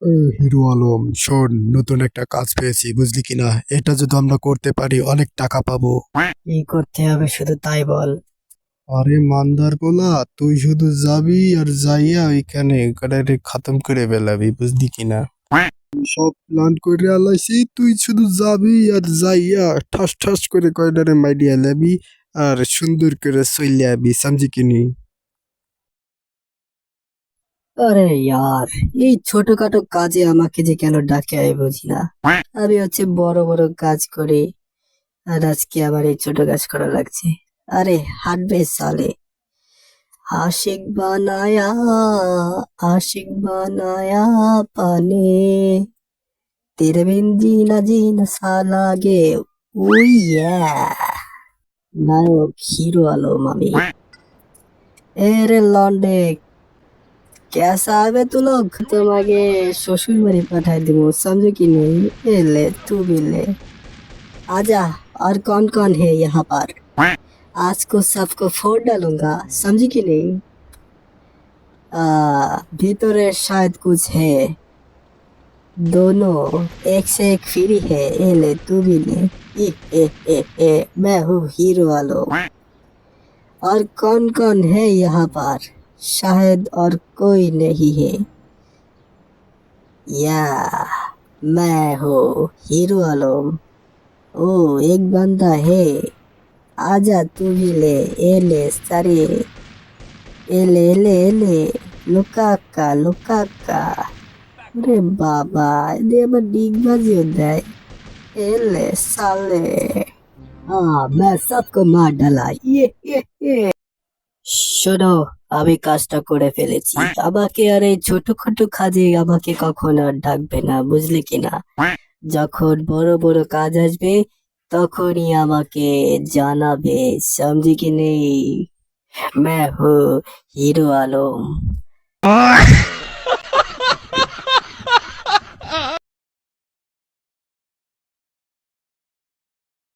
Hero Alam, শোন, নতুন একটা কাজ পেয়েছি, বুঝলি কিনা? এটা যদি আমরা করতে পারি অনেক টাকা পাবো। কি করতে হবে শুধু তাই বল। আরে মান্দার পোলা, তুই শুধু যাবি আর যাইয়া ওইখানে গাড়ি খতম করে ফেলাবি, বুঝলি কিনা? আমি সব প্ল্যান করে আলাইছি, তুই শুধু যাবি আর যাইয়া ঠাস ঠাস করে কয়টারে মাইডিয়া লাবি আর সুন্দর করে চলে আবি, সমঝি কিনি? আরে ইয়ার, এই ছোটখাটো কাজে আমাকে যে কেন ডাকে আমি বুঝি না। আমি হচ্ছে বড় বড় কাজ করি, আর আজকে আবার এই ছোট কাজ করা লাগছে। আরে হাঁটবে সালে। আশিক বানায়া, আশিক বানায়া পানে, তেরে বিন জিনা জিনা সা লাগে। ওই নায়ক হিরো আলম আমি। এরে লন্ডে, कैसा है तू लोग? তোমাকে শ্বশুর বাড়ি পাঠাই দিব, समझे कि नहीं? ए ले तू भी ले, आजा। और कौन कौन है यहाँ पर? आज को सबको फोड़ डालूंगा, समझी कि नहीं? भीतरे शायद कुछ है, दोनों एक से एक फ्री है। ए ले तू भी ले। मैं हूँ हीरो आलम। और कौन कौन है यहाँ पर? शायद और कोई नहीं है। या मैं हूँ हीरो आलम। ओ एक बंदा है, आजा तू भी ले। ए ले सारे, এলে এলে এলে, লুকাক্কা লুকাক্কা। রে বাবা, এদের আবার ডিগবাজিও দেয়। এলে সালে, मैं सबको मार डाला। ইয়ে। শোনো, আমি কাজটা করে ফেলেছি। আমাকে আর এই ছোটখাটো কাজে আমাকে কখনো আর ডাকবে না, বুঝলি কিনা? যখন বড় বড় কাজ আসবে তখনই আমাকে জানাবে, समझी कि नहीं? मैं हूँ हीरो आलम।